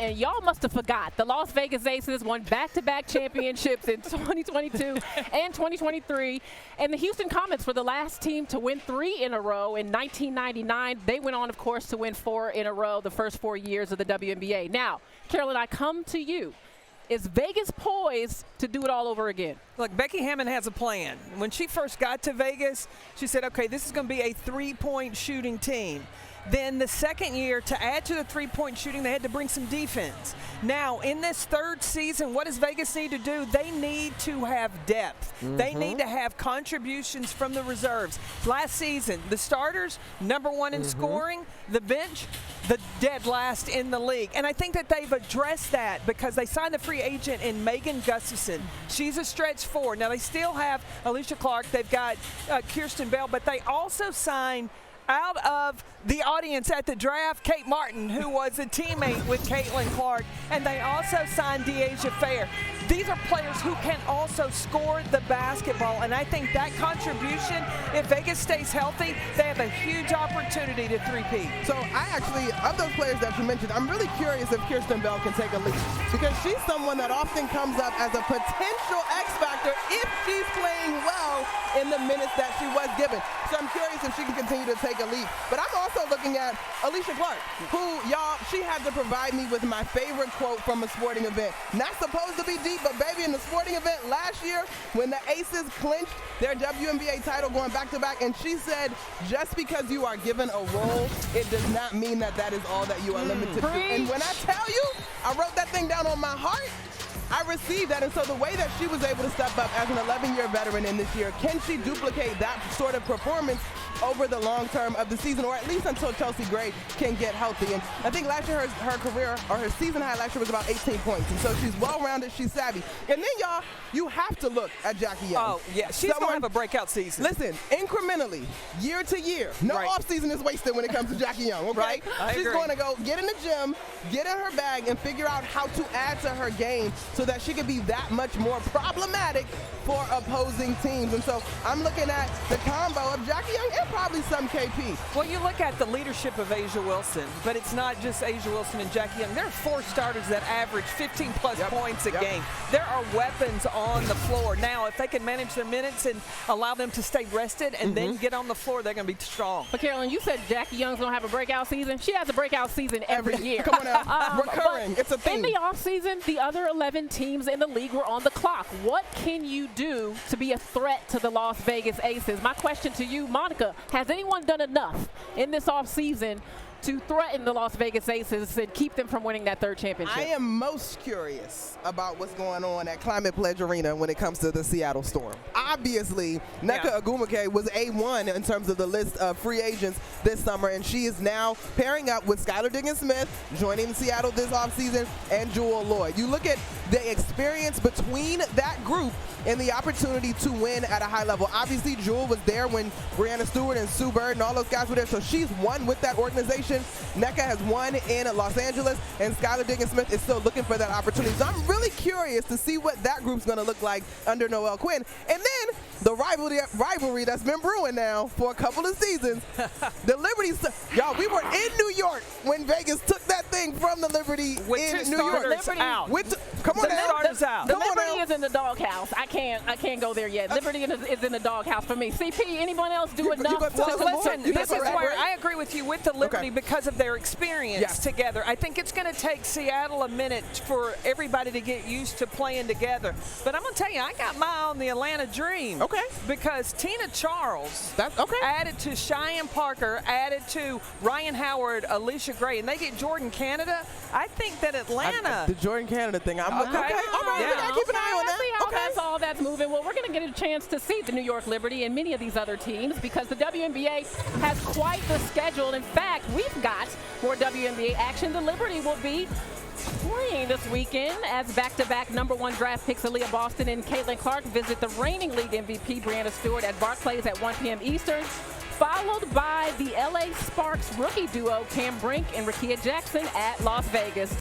and y'all must have forgot. The Las Vegas Aces won back-to-back championships in 2022 and 2023. And the Houston Comets were the last team to win 3 in a row in 1999. They went on, of course, to win 4 in a row the first 4 years of the WNBA. Now, Carolyn, I come to you. Is Vegas poised to do it all over again? Look, Becky Hammon has a plan. When she first got to Vegas, she said, okay, this is going to be a three-point shooting team. Then the second year, to add to the three-point shooting, they had to bring some defense. Now, in this third season, what does Vegas need to do? They need to have depth. They need to have contributions from the reserves. Last season, the starters, #1 in scoring, the bench, the dead last in the league. And I think that they've addressed that because they signed a free agent in Megan Gustafson. She's a stretch 4. Now, they still have Alicia Clark. They've got Kirsten Bell, but they also signed out of the audience at the draft, Kate Martin, who was a teammate with Caitlin Clark, and they also signed Deasia Fair. These are players who can also score the basketball, and I think that contribution, if Vegas stays healthy, they have a huge opportunity to three-peat. So I actually, of those players that you mentioned, I'm really curious if Kirsten Bell can take a leap, because she's someone that often comes up as a potential X factor if she's playing well in the minutes that she was given. So I'm curious if she can continue to take a leap. But I'm also looking at Alicia Clark, who, y'all, she had to provide me with my favorite quote from a sporting event. Not supposed to be deep, but baby, in the sporting event last year when the Aces clinched their WNBA title going back-to-back, and she said, just because you are given a role, it does not mean that that is all that you are limited to. And when I tell you, I wrote that thing down on my heart, I received that, and so the way that she was able to step up as an 11-year veteran in this year, can she duplicate that sort of performance over the long term of the season, or at least until Chelsea Gray can get healthy? And I think last year her career, or her season high last year was about 18 points, and so she's well-rounded, she's savvy. And then, y'all, you have to look at Jackie Young. Oh, yeah, she's going to have a breakout season. Listen, incrementally, year to year, no offseason is wasted when it comes to Jackie Young, okay? Right. She's going to go get in the gym, get in her bag, and figure out how to add to her game so that she can be that much more problematic for opposing teams. And so I'm looking at the combo of Jackie Young and probably some KP. Well, you look at the leadership of Asia Wilson, but it's not just Asia Wilson and Jackie Young. There are 4 starters that average 15-plus points a game. There are weapons on the floor. Now, if they can manage their minutes and allow them to stay rested and then get on the floor, they're going to be strong. But, Carolyn, you said Jackie Young's going to have a breakout season. She has a breakout season every year. Come on now. Recurring. It's a theme. In the offseason, the other 11 teams in the league were on the clock. What can you do to be a threat to the Las Vegas Aces? My question to you, Monica, has anyone done enough in this offseason to threaten the Las Vegas Aces and keep them from winning that 3rd championship? I am most curious about what's going on at Climate Pledge Arena when it comes to the Seattle Storm. Obviously, Nneka Ogwumike was A1 in terms of the list of free agents this summer, and she is now pairing up with Skylar Diggins-Smith, joining Seattle this offseason, and Jewel Lloyd. You look at the experience between that group and the opportunity to win at a high level. Obviously, Jewel was there when Brianna Stewart and Sue Bird and all those guys were there, so she's won with that organization. Nneka has won in Los Angeles, and Skylar Diggins-Smith is still looking for that opportunity. So I'm really curious to see what that group's going to look like under Noelle Quinn. And then the rivalry that's been brewing now for a couple of seasons. The Liberty, y'all, we were in New York when Vegas took that thing from the Liberty in New York. Come on now. The Liberty is in the doghouse. I can't go there yet. Liberty is in the doghouse for me. CP, anyone else do enough? Listen, this is where I agree with you with the Liberty because of their experience together. I think it's going to take Seattle a minute for everybody to get used to playing together. But I'm going to tell you, I got my eye on the Atlanta Dream. Okay. Because Tina Charles added to Cheyenne Parker, added to Ryan Howard, Alicia Gray, and they get Jordan Canada. I think that Atlanta. The Jordan Canada thing. I'm okay. All right. We got to keep an eye on that. That's all that's moving. Well, we're going to get a chance to see the New York Liberty and many of these other teams because the WNBA has quite the schedule. In fact, we've got more WNBA action. The Liberty will be playing this weekend as back-to-back #1 draft picks Aaliyah Boston and Caitlin Clark visit the reigning league MVP Brianna Stewart at Barclays at 1 p.m. Eastern, followed by the LA Sparks rookie duo Cam Brink and Rakia Jackson at Las Vegas.